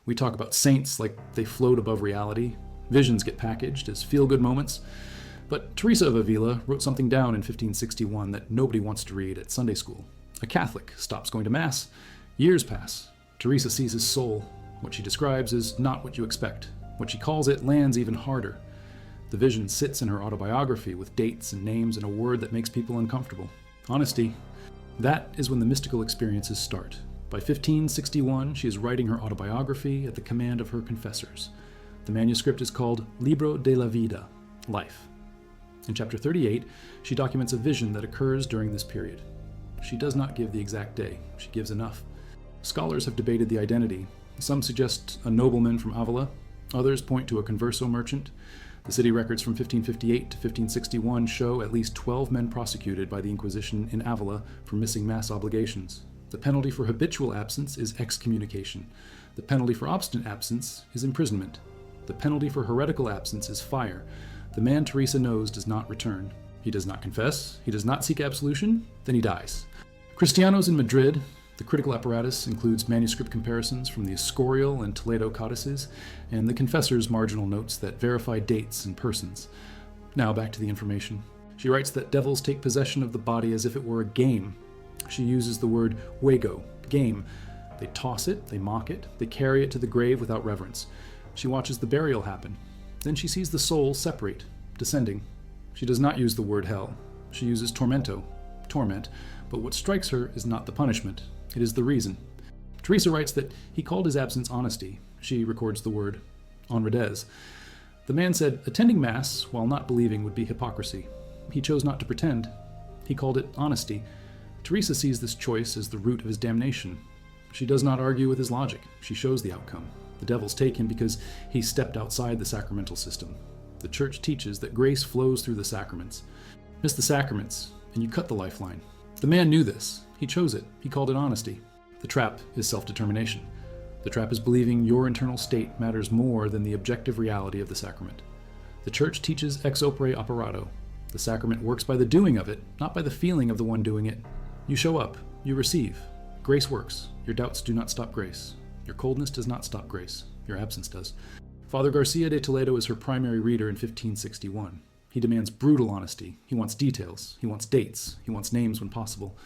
We talk about saints like they float above reality. Visions get packaged as feel-good moments. But Teresa of Avila wrote something down in 1561 that nobody wants to read at Sunday school. A Catholic stops going to Mass. Years pass. Teresa sees his soul. What she describes is not what you expect. What she calls it lands even harder. The vision sits in her autobiography with dates and names and a word that makes people uncomfortable. Honesty. That is when the mystical experiences start. By 1561, she is writing her autobiography at the command of her confessors. The manuscript is called Libro de la Vida, Life. In chapter 38, she documents a vision that occurs during this period. She does not give the exact day. She gives enough. Scholars have debated the identity. Some suggest a nobleman from Avila. Others point to a converso merchant. The city records from 1558 to 1561 show at least 12 men prosecuted by the Inquisition in Avila for missing Mass obligations. The penalty for habitual absence is excommunication. The penalty for obstinate absence is imprisonment. The penalty for heretical absence is fire. The man Teresa knows does not return. He does not confess. He does not seek absolution. Then he dies. Cristianos in Madrid. The critical apparatus includes manuscript comparisons from the Escorial and Toledo codices, and the confessor's marginal notes that verify dates and persons. Now back to the information. She writes that devils take possession of the body as if it were a game. She uses the word juego, game. They toss it, they mock it, they carry it to the grave without reverence. She watches the burial happen. Then she sees the soul separate, descending. She does not use the word hell. She uses tormento, torment, but what strikes her is not the punishment. It is the reason. Teresa writes that he called his absence honesty. She records the word honradez. The man said attending Mass while not believing would be hypocrisy. He chose not to pretend. He called it honesty. Teresa sees this choice as the root of his damnation. She does not argue with his logic. She shows the outcome. The devils take him because he stepped outside the sacramental system. The Church teaches that grace flows through the sacraments. Miss the sacraments, and you cut the lifeline. The man knew this. He chose it. He called it honesty. The trap is self-determination. The trap is believing your internal state matters more than the objective reality of the sacrament. The Church teaches ex opere operato. The sacrament works by the doing of it, not by the feeling of the one doing it. You show up. You receive. Grace works. Your doubts do not stop grace. Your coldness does not stop grace. Your absence does. Father Garcia de Toledo is her primary reader in 1561. He demands brutal honesty. He wants details. He wants dates. He wants names when possible.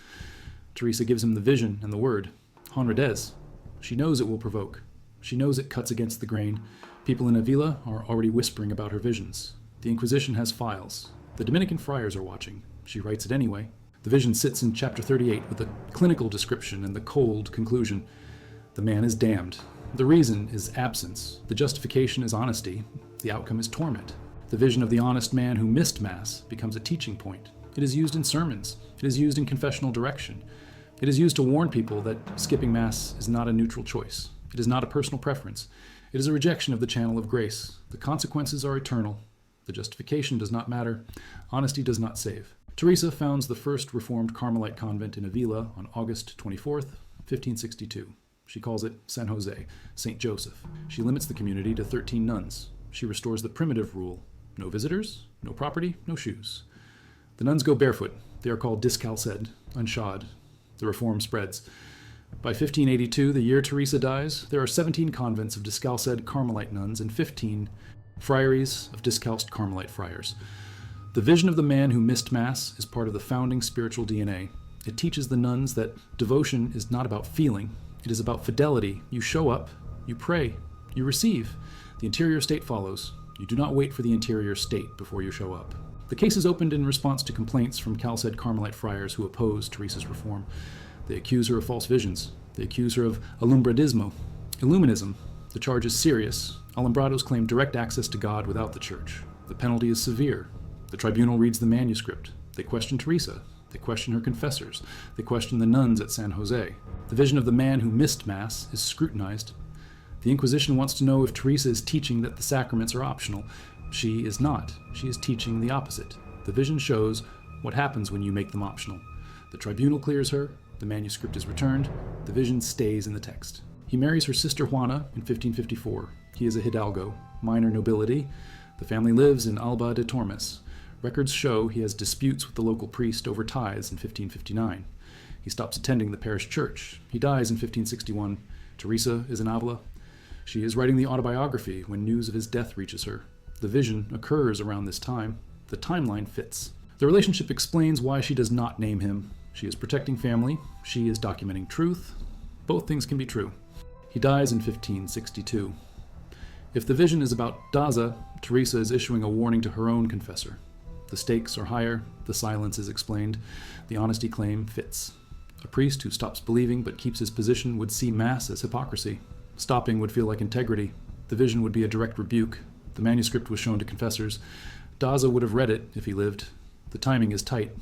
Teresa gives him the vision and the word, honradez. She knows it will provoke. She knows it cuts against the grain. People in Avila are already whispering about her visions. The Inquisition has files. The Dominican friars are watching. She writes it anyway. The vision sits in chapter 38 with a clinical description and the cold conclusion. The man is damned. The reason is absence. The justification is honesty. The outcome is torment. The vision of the honest man who missed Mass becomes a teaching point. It is used in sermons. It is used in confessional direction. It is used to warn people that skipping Mass is not a neutral choice. It is not a personal preference. It is a rejection of the channel of grace. The consequences are eternal. The justification does not matter. Honesty does not save. Teresa founds the first Reformed Carmelite convent in Avila on August 24th, 1562. She calls it San Jose, St. Joseph. She limits the community to 13 nuns. She restores the primitive rule: no visitors, no property, no shoes. The nuns go barefoot. They are called discalced, unshod. The reform spreads. By 1582, the year Teresa dies, there are 17 convents of discalced Carmelite nuns and 15 friaries of discalced Carmelite friars. The vision of the man who missed Mass is part of the founding spiritual DNA. It teaches the nuns that devotion is not about feeling. It is about fidelity. You show up, you pray, you receive. The interior state follows. You do not wait for the interior state before you show up. The case is opened in response to complaints from Calced Carmelite friars who oppose Teresa's reform. They accuse her of false visions. They accuse her of alumbradismo, Illuminism. The charge is serious. Alumbrados claim direct access to God without the Church. The penalty is severe. The tribunal reads the manuscript. They question Teresa. They question her confessors. They question the nuns at San Jose. The vision of the man who missed Mass is scrutinized. The Inquisition wants to know if Teresa is teaching that the sacraments are optional. She is not. She is teaching the opposite. The vision shows what happens when you make them optional. The tribunal clears her. The manuscript is returned. The vision stays in the text. He marries her sister Juana in 1554. He is a hidalgo, minor nobility. The family lives in Alba de Tormes. Records show he has disputes with the local priest over tithes in 1559. He stops attending the parish church. He dies in 1561. Teresa is in Avila. She is writing the autobiography when news of his death reaches her. The vision occurs around this time. The timeline fits. The relationship explains why she does not name him. She is protecting family. She is documenting truth. Both things can be true. He dies in 1562. If the vision is about Daza, Teresa is issuing a warning to her own confessor. The stakes are higher, the silence is explained, the honesty claim fits. A priest who stops believing but keeps his position would see Mass as hypocrisy. Stopping would feel like integrity. The vision would be a direct rebuke. The manuscript was shown to confessors. Daza would have read it if he lived. The timing is tight.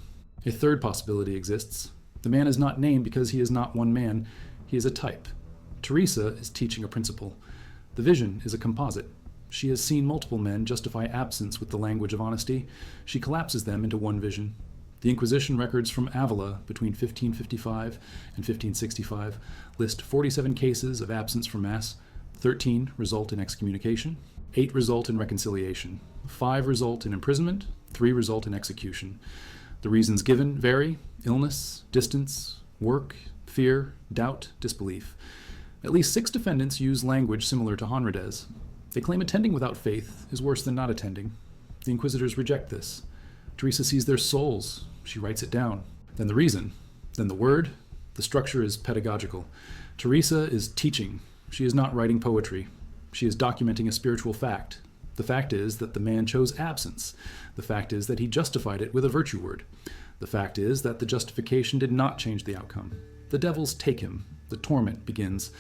A third possibility exists. The man is not named because he is not one man. He is a type. Teresa is teaching a principle. The vision is a composite. She has seen multiple men justify absence with the language of honesty. She collapses them into one vision. The Inquisition records from Avila between 1555 and 1565 list 47 cases of absence from Mass. 13 result in excommunication, 8 result in reconciliation, 5 result in imprisonment, 3 result in execution. The reasons given vary: illness, distance, work, fear, doubt, disbelief. At least 6 defendants use language similar to Honradez. They claim attending without faith is worse than not attending. The inquisitors reject this. Teresa sees their souls. She writes it down. Then the reason. Then the word. The structure is pedagogical. Teresa is teaching. She is not writing poetry. She is documenting a spiritual fact. The fact is that the man chose absence. The fact is that he justified it with a virtue word. The fact is that the justification did not change the outcome. The devils take him. The torment begins.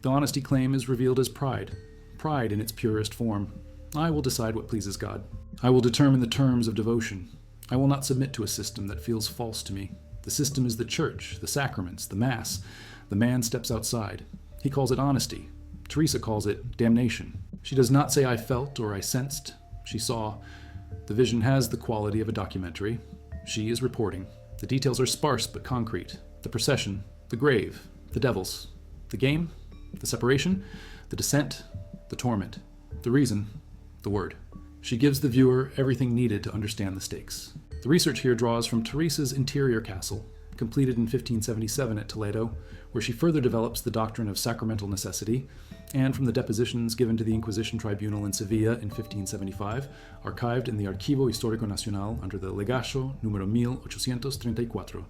The honesty claim is revealed as pride. Pride in its purest form. I will decide what pleases God. I will determine the terms of devotion. I will not submit to a system that feels false to me. The system is the church, the sacraments, the Mass. The man steps outside. He calls it honesty. Teresa calls it damnation. She does not say I felt or I sensed. She saw. The vision has the quality of a documentary. She is reporting. The details are sparse but concrete. The procession, the grave, the devils, the game, the separation, the descent, the torment, the reason, the word. She gives the viewer everything needed to understand the stakes. The research here draws from Teresa's interior castle, completed in 1577 at Toledo, where she further develops the doctrine of sacramental necessity, and from the depositions given to the Inquisition Tribunal in Sevilla in 1575, archived in the Archivo Histórico Nacional under the Legajo número 1834,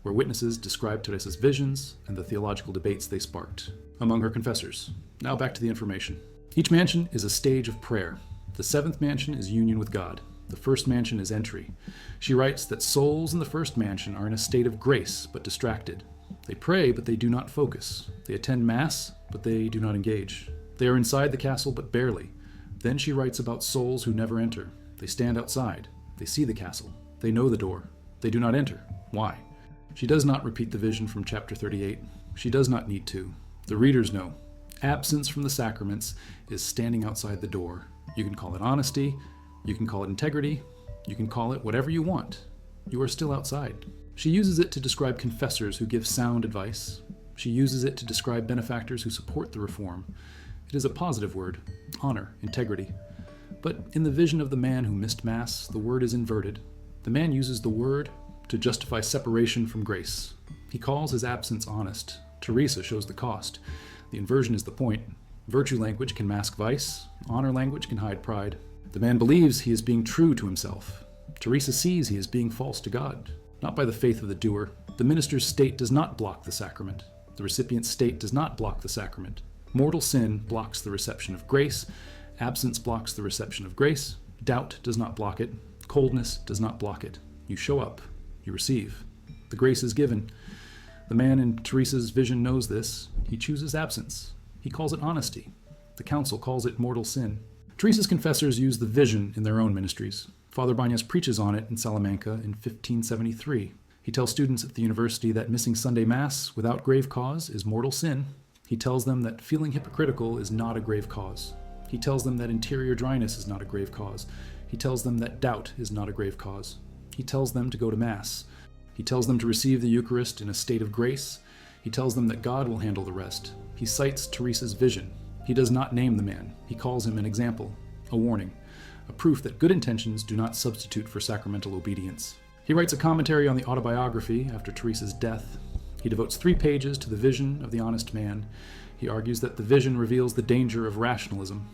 where witnesses describe Teresa's visions and the theological debates they sparked among her confessors. Now back to the information. Each mansion is a stage of prayer. The 7th mansion is union with God. The 1st mansion is entry. She writes that souls in the 1st mansion are in a state of grace, but distracted. They pray, but they do not focus. They attend Mass, but they do not engage. They are inside the castle, but barely. Then she writes about souls who never enter. They stand outside. They see the castle. They know the door. They do not enter. Why? She does not repeat the vision from chapter 38. She does not need to. The readers know. Absence from the sacraments is standing outside the door. You can call it honesty. You can call it integrity. You can call it whatever you want. You are still outside. She uses it to describe confessors who give sound advice. She uses it to describe benefactors who support the reform. It is a positive word, honor, integrity. But in the vision of the man who missed Mass, the word is inverted. The man uses the word to justify separation from grace. He calls his absence honest. Teresa shows the cost. The inversion is the point. Virtue language can mask vice. Honor language can hide pride. The man believes he is being true to himself. Teresa sees he is being false to God, not by the faith of the doer. The minister's state does not block the sacrament. The recipient's state does not block the sacrament. Mortal sin blocks the reception of grace. Absence blocks the reception of grace. Doubt does not block it. Coldness does not block it. You show up. You receive. The grace is given. The man in Teresa's vision knows this. He chooses absence. He calls it honesty. The council calls it mortal sin. Teresa's confessors use the vision in their own ministries. Father Bañez preaches on it in Salamanca in 1573. He tells students at the university that missing Sunday Mass without grave cause is mortal sin. He tells them that feeling hypocritical is not a grave cause. He tells them that interior dryness is not a grave cause. He tells them that doubt is not a grave cause. He tells them to go to Mass. He tells them to receive the Eucharist in a state of grace. He tells them that God will handle the rest. He cites Teresa's vision. He does not name the man. He calls him an example, a warning, a proof that good intentions do not substitute for sacramental obedience. He writes a commentary on the autobiography after Teresa's death. He devotes 3 pages to the vision of the honest man. He argues that the vision reveals the danger of rationalism.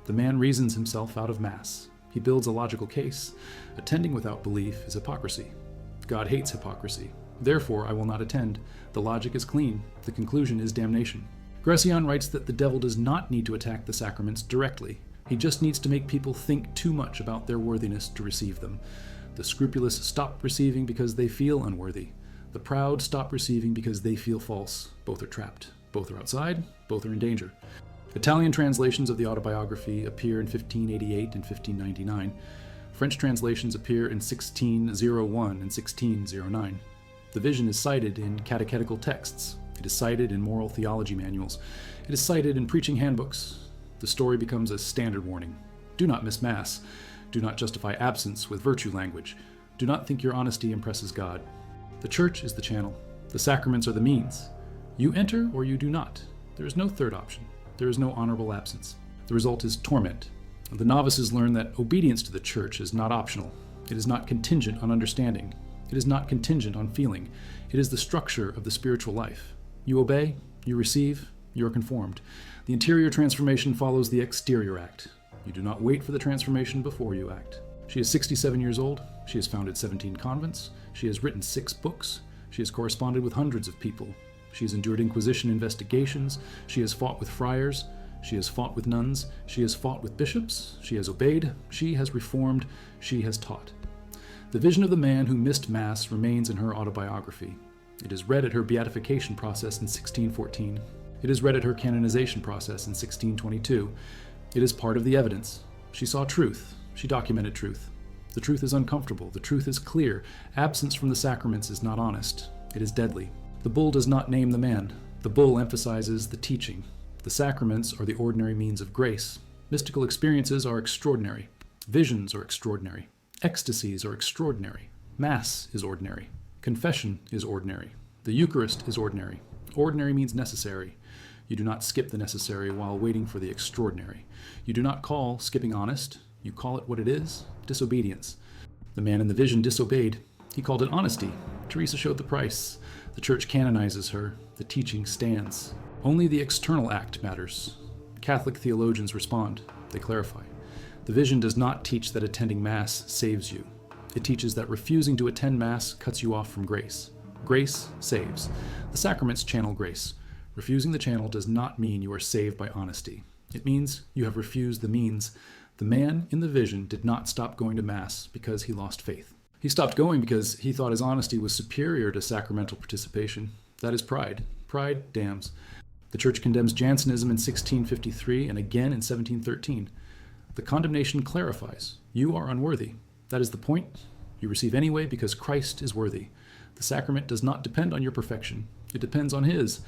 The man reasons himself out of Mass. He builds a logical case. Attending without belief is hypocrisy. God hates hypocrisy. Therefore, I will not attend. The logic is clean. The conclusion is damnation. Gracian writes that the devil does not need to attack the sacraments directly. He just needs to make people think too much about their worthiness to receive them. The scrupulous stop receiving because they feel unworthy. The proud stop receiving because they feel false. Both are trapped. Both are outside. Both are in danger. Italian translations of the autobiography appear in 1588 and 1599. French translations appear in 1601 and 1609. The vision is cited in catechetical texts. It is cited in moral theology manuals. It is cited in preaching handbooks. The story becomes a standard warning. Do not miss Mass. Do not justify absence with virtue language. Do not think your honesty impresses God. The Church is the channel. The sacraments are the means. You enter or you do not. There is no third option. There is no honorable absence. The result is torment. The novices learn that obedience to the Church is not optional. It is not contingent on understanding. It is not contingent on feeling. It is the structure of the spiritual life. You obey, you receive, you are conformed. The interior transformation follows the exterior act. You do not wait for the transformation before you act. She is 67 years old. She has founded 17 convents. She has written 6 books. She has corresponded with hundreds of people. She has endured Inquisition investigations. She has fought with friars. She has fought with nuns. She has fought with bishops. She has obeyed. She has reformed. She has taught. The vision of the man who missed Mass remains in her autobiography. It is read at her beatification process in 1614. It is read at her canonization process in 1622. It is part of the evidence. She saw truth. She documented truth. The truth is uncomfortable. The truth is clear. Absence from the sacraments is not honest. It is deadly. The bull does not name the man. The bull emphasizes the teaching. The sacraments are the ordinary means of grace. Mystical experiences are extraordinary. Visions are extraordinary. Ecstasies are extraordinary. Mass is ordinary. Confession is ordinary. The Eucharist is ordinary. Ordinary means necessary. You do not skip the necessary while waiting for the extraordinary. You do not call skipping honest. You call it what it is, disobedience. The man in the vision disobeyed. He called it honesty. Teresa showed the price. The Church canonizes her. The teaching stands. Only the external act matters. Catholic theologians respond. They clarify. The vision does not teach that attending Mass saves you. It teaches that refusing to attend Mass cuts you off from grace. Grace saves. The sacraments channel grace. Refusing the channel does not mean you are saved by honesty. It means you have refused the means. The man in the vision did not stop going to Mass because he lost faith. He stopped going because he thought his honesty was superior to sacramental participation. That is pride. Pride damns. The Church condemns Jansenism in 1653 and again in 1713. The condemnation clarifies. You are unworthy. That is the point. You receive anyway because Christ is worthy. The sacrament does not depend on your perfection. It depends on his.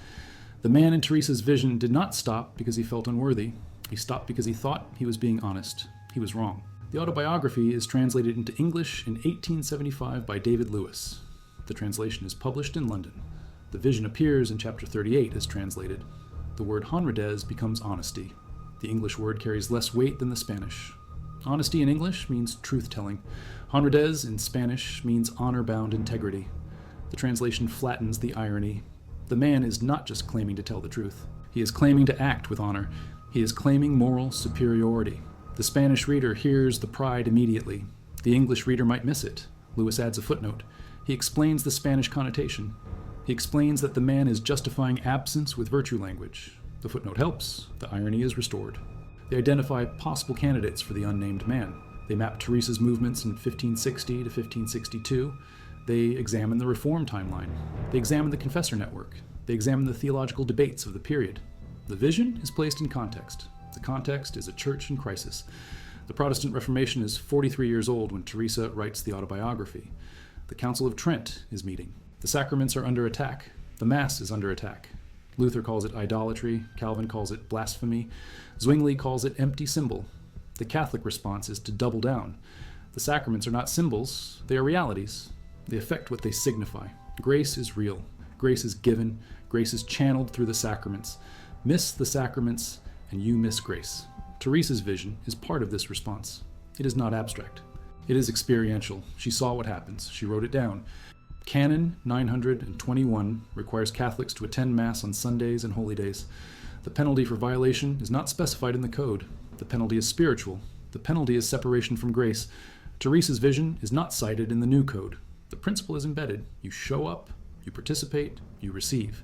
The man in Teresa's vision did not stop because he felt unworthy. He stopped because he thought he was being honest. He was wrong. The autobiography is translated into English in 1875 by David Lewis. The translation is published in London. The vision appears in chapter 38 as translated. The word honradez becomes honesty. The English word carries less weight than the Spanish. Honesty in English means truth-telling. Honradez in Spanish means honor-bound integrity. The translation flattens the irony. The man is not just claiming to tell the truth. He is claiming to act with honor. He is claiming moral superiority. The Spanish reader hears the pride immediately. The English reader might miss it. Lewis adds a footnote. He explains the Spanish connotation. He explains that the man is justifying absence with virtue language. The footnote helps. The irony is restored. They identify possible candidates for the unnamed man. They map Teresa's movements in 1560 to 1562. They examine the reform timeline. They examine the confessor network. They examine the theological debates of the period. The vision is placed in context. The context is a church in crisis. The Protestant Reformation is 43 years old when Teresa writes the autobiography. The Council of Trent is meeting. The sacraments are under attack. The Mass is under attack. Luther calls it idolatry. Calvin calls it blasphemy. Zwingli calls it empty symbol. The Catholic response is to double down. The sacraments are not symbols. They are realities. They affect what they signify. Grace is real. Grace is given. Grace is channeled through the sacraments. Miss the sacraments, and you miss grace. Teresa's vision is part of this response. It is not abstract. It is experiential. She saw what happens. She wrote it down. Canon 921 requires Catholics to attend Mass on Sundays and holy days. The penalty for violation is not specified in the code. The penalty is spiritual. The penalty is separation from grace. Teresa's vision is not cited in the new code. The principle is embedded. You show up, you participate, you receive.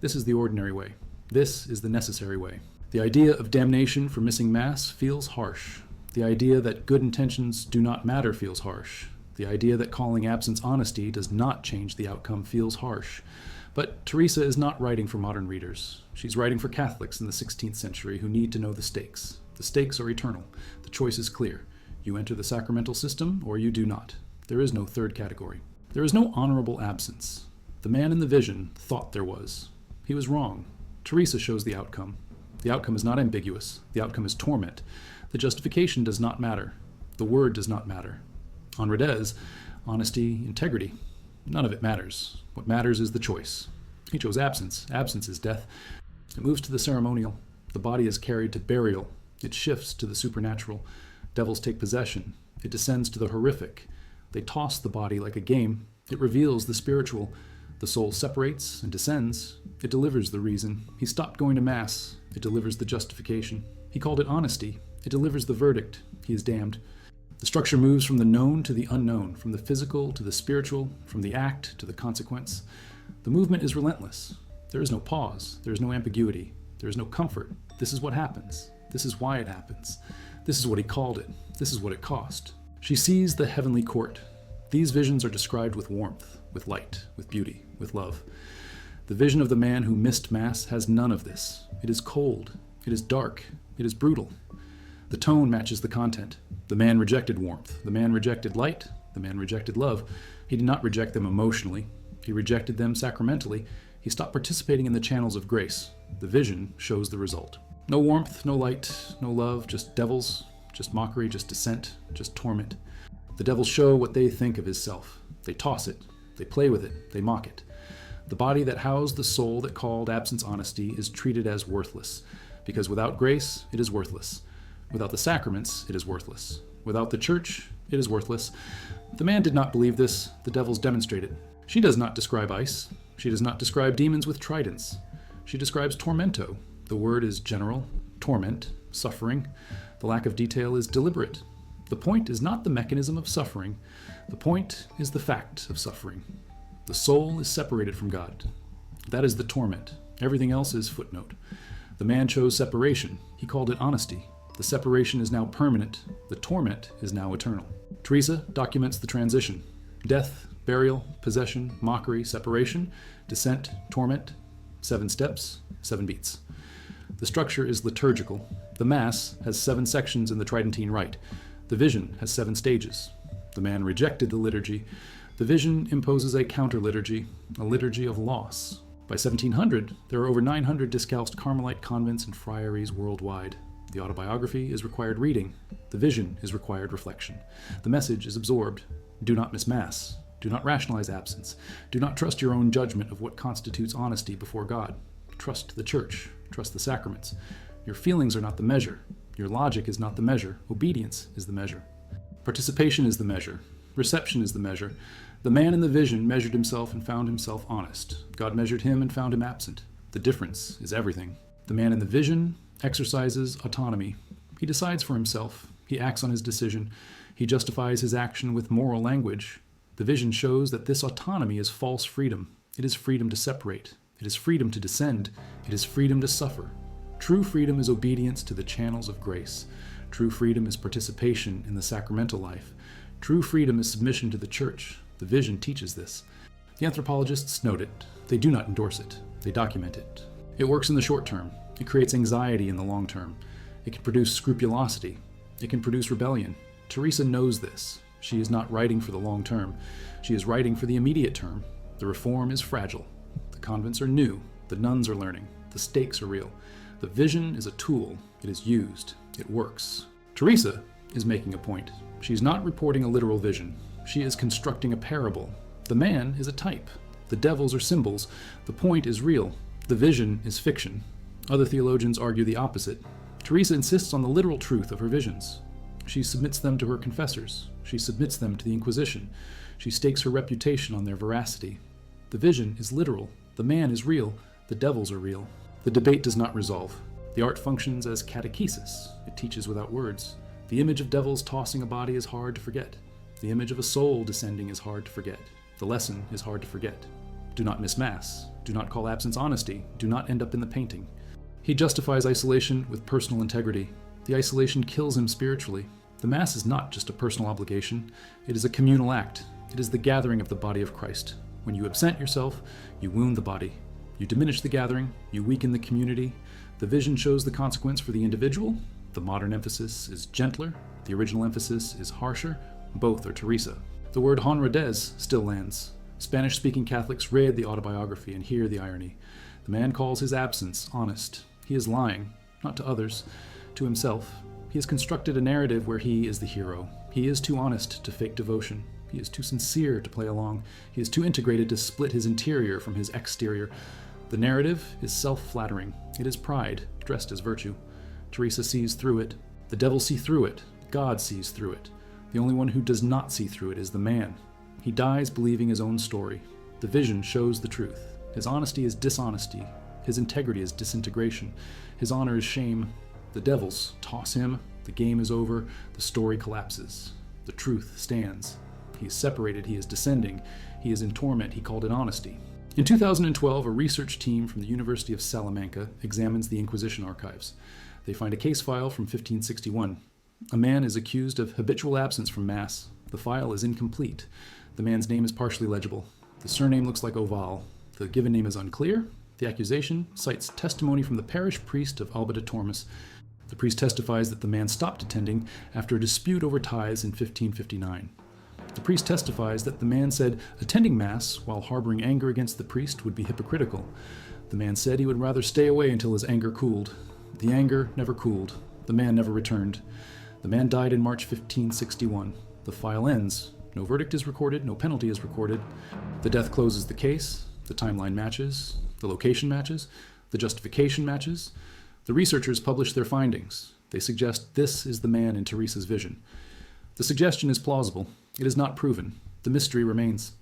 This is the ordinary way. This is the necessary way. The idea of damnation for missing Mass feels harsh. The idea that good intentions do not matter feels harsh. The idea that calling absence honesty does not change the outcome feels harsh. But Teresa is not writing for modern readers. She's writing for Catholics in the 16th century who need to know the stakes. The stakes are eternal. The choice is clear. You enter the sacramental system or you do not. There is no third category. There is no honorable absence. The man in the vision thought there was. He was wrong. Teresa shows the outcome. The outcome is not ambiguous. The outcome is torment. The justification does not matter. The word does not matter. On Redez, honesty, integrity, none of it matters. What matters is the choice. He chose absence. Absence is death. It moves to the ceremonial. The body is carried to burial. It shifts to the supernatural. Devils take possession. It descends to the horrific. They toss the body like a game. It reveals the spiritual. The soul separates and descends. It delivers the reason. He stopped going to Mass. It delivers the justification. He called it honesty. It delivers the verdict. He is damned. The structure moves from the known to the unknown, from the physical to the spiritual, from the act to the consequence. The movement is relentless. There is no pause. There is no ambiguity. There is no comfort. This is what happens. This is why it happens. This is what he called it. This is what it cost. She sees the heavenly court. These visions are described with warmth, with light, with beauty, with love. The vision of the man who missed Mass has none of this. It is cold. It is dark. It is brutal. The tone matches the content. The man rejected warmth. The man rejected light. The man rejected love. He did not reject them emotionally. He rejected them sacramentally. He stopped participating in the channels of grace. The vision shows the result. No warmth, no light, no love, just devils, just mockery, just dissent, just torment. The devils show what they think of his self. They toss it. They play with it. They mock it. The body that housed the soul that called absence honesty is treated as worthless, because without grace, it is worthless. Without the sacraments, it is worthless. Without the church, it is worthless. The man did not believe this. The devils demonstrate it. She does not describe ice. She does not describe demons with tridents. She describes tormento. The word is general, torment, suffering. The lack of detail is deliberate. The point is not the mechanism of suffering. The point is the fact of suffering. The soul is separated from God. That is the torment. Everything else is footnote. The man chose separation. He called it honesty. The separation is now permanent. The torment is now eternal. Teresa documents the transition. Death, burial, possession, mockery, separation, descent, torment, 7 steps, 7 beats. The structure is liturgical. The Mass has 7 sections in the Tridentine Rite. The vision has 7 stages. The man rejected the liturgy. The vision imposes a counter-liturgy, a liturgy of loss. By 1700, there are over 900 discalced Carmelite convents and friaries worldwide. The autobiography is required reading. The vision is required reflection. The message is absorbed. Do not miss Mass. Do not rationalize absence. Do not trust your own judgment of what constitutes honesty before God. Trust the church. Trust the sacraments. Your feelings are not the measure. Your logic is not the measure. Obedience is the measure. Participation is the measure. Reception is the measure. The man in the vision measured himself and found himself honest. God measured him and found him absent. The difference is everything. The man in the vision exercises autonomy. He decides for himself. He acts on his decision. He justifies his action with moral language. The vision shows that this autonomy is false freedom. It is freedom to separate. It is freedom to descend. It is freedom to suffer. True freedom is obedience to the channels of grace. True freedom is participation in the sacramental life. True freedom is submission to the church. The vision teaches this. The anthropologists note it. They do not endorse it. They document it. It works in the short term. It creates anxiety in the long term. It can produce scrupulosity. It can produce rebellion. Teresa knows this. She is not writing for the long term. She is writing for the immediate term. The reform is fragile. The convents are new. The nuns are learning. The stakes are real. The vision is a tool. It is used. It works. Teresa is making a point. She is not reporting a literal vision. She is constructing a parable. The man is a type. The devils are symbols. The point is real. The vision is fiction. Other theologians argue the opposite. Teresa insists on the literal truth of her visions. She submits them to her confessors. She submits them to the Inquisition. She stakes her reputation on their veracity. The vision is literal. The man is real. The devils are real. The debate does not resolve. The art functions as catechesis. It teaches without words. The image of devils tossing a body is hard to forget. The image of a soul descending is hard to forget. The lesson is hard to forget. Do not miss Mass. Do not call absence honesty. Do not end up in the painting. He justifies isolation with personal integrity. The isolation kills him spiritually. The Mass is not just a personal obligation. It is a communal act. It is the gathering of the body of Christ. When you absent yourself, you wound the body. You diminish the gathering. You weaken the community. The vision shows the consequence for the individual. The modern emphasis is gentler. The original emphasis is harsher. Both are Teresa. The word honradez still lands. Spanish-speaking Catholics read the autobiography and hear the irony. The man calls his absence honest. He is lying, not to others, to himself. He has constructed a narrative where he is the hero. He is too honest to fake devotion. He is too sincere to play along. He is too integrated to split his interior from his exterior. The narrative is self-flattering. It is pride, dressed as virtue. Teresa sees through it. The devil sees through it. God sees through it. The only one who does not see through it is the man. He dies believing his own story. The vision shows the truth. His honesty is dishonesty. His integrity is disintegration. His honor is shame. The devils toss him. The game is over. The story collapses. The truth stands. He is separated. He is descending. He is in torment. He called it honesty. In 2012, a research team from the University of Salamanca examines the Inquisition archives. They find a case file from 1561. A man is accused of habitual absence from Mass. The file is incomplete. The man's name is partially legible. The surname looks like Oval. The given name is unclear. The accusation cites testimony from the parish priest of Alba de Tormes. The priest testifies that the man stopped attending after a dispute over tithes in 1559. The priest testifies that the man said attending Mass while harboring anger against the priest would be hypocritical. The man said he would rather stay away until his anger cooled. The anger never cooled. The man never returned. The man died in March 1561. The file ends. No verdict is recorded. No penalty is recorded. The death closes the case. The timeline matches. The location matches. The justification matches. The researchers publish their findings. They suggest this is the man in Teresa's vision. The suggestion is plausible. It is not proven. The mystery remains.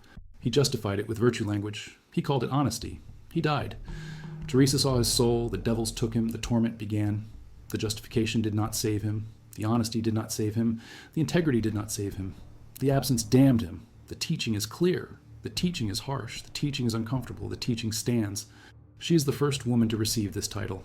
He justified it with virtue language. He called it honesty. He died. Teresa saw his soul. The devils took him. The torment began. The justification did not save him. The honesty did not save him. The integrity did not save him. The absence damned him. The teaching is clear. The teaching is harsh. The teaching is uncomfortable. The teaching stands. She is the first woman to receive this title.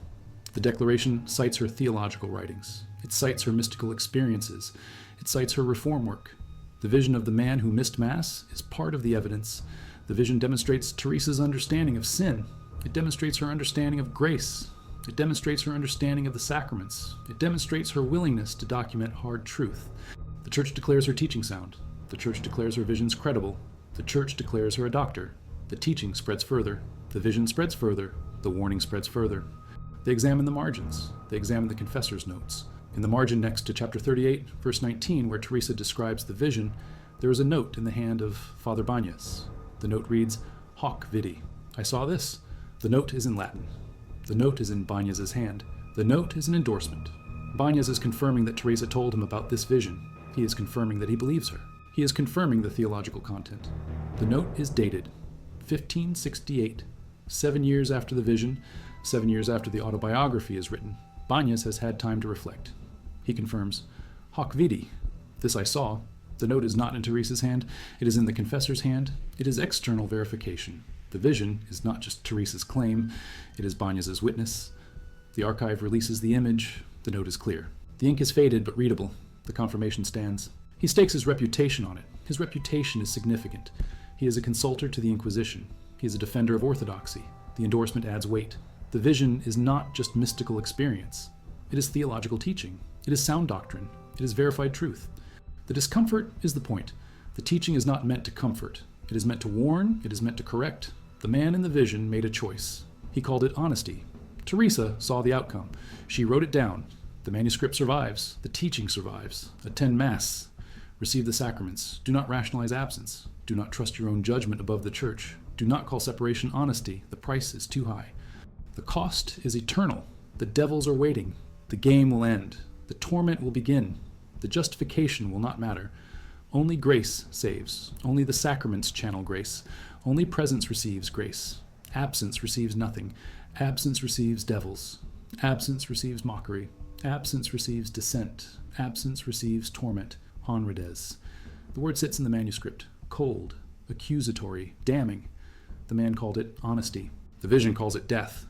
The Declaration cites her theological writings. It cites her mystical experiences. It cites her reform work. The vision of the man who missed Mass is part of the evidence. The vision demonstrates Teresa's understanding of sin. It demonstrates her understanding of grace. It demonstrates her understanding of the sacraments. It demonstrates her willingness to document hard truth. The Church declares her teaching sound. The Church declares her visions credible. The Church declares her a doctor. The teaching spreads further. The vision spreads further. The warning spreads further. They examine the margins. They examine the confessor's notes. In the margin next to chapter 38, verse 19, where Teresa describes the vision, there is a note in the hand of Father Bañez. The note reads, Hoc vidi. I saw this. The note is in Latin. The note is in Bañez's hand. The note is an endorsement. Bañez is confirming that Teresa told him about this vision. He is confirming that he believes her. He is confirming the theological content. The note is dated 1568, 7 years after the vision, 7 years after the autobiography is written. Bañez has had time to reflect. He confirms, Hoc vidi. This I saw. The note is not in Teresa's hand. It is in the confessor's hand. It is external verification. The vision is not just Teresa's claim. It is Bañez's witness. The archive releases the image. The note is clear. The ink is faded but readable. The confirmation stands. He stakes his reputation on it. His reputation is significant. He is a consultor to the Inquisition. He is a defender of orthodoxy. The endorsement adds weight. The vision is not just mystical experience. It is theological teaching. It is sound doctrine. It is verified truth. The discomfort is the point. The teaching is not meant to comfort. It is meant to warn. It is meant to correct. The man in the vision made a choice. He called it honesty. Teresa saw the outcome. She wrote it down. The manuscript survives. The teaching survives. Attend Mass. Receive the sacraments. Do not rationalize absence. Do not trust your own judgment above the Church. Do not call separation honesty. The price is too high. The cost is eternal. The devils are waiting. The game will end. The torment will begin. The justification will not matter. Only grace saves. Only the sacraments channel grace. Only presence receives grace. Absence receives nothing. Absence receives devils. Absence receives mockery. Absence receives dissent. Absence receives torment. Honrides. The word sits in the manuscript. Cold, accusatory, damning. The man called it honesty. The vision calls it death.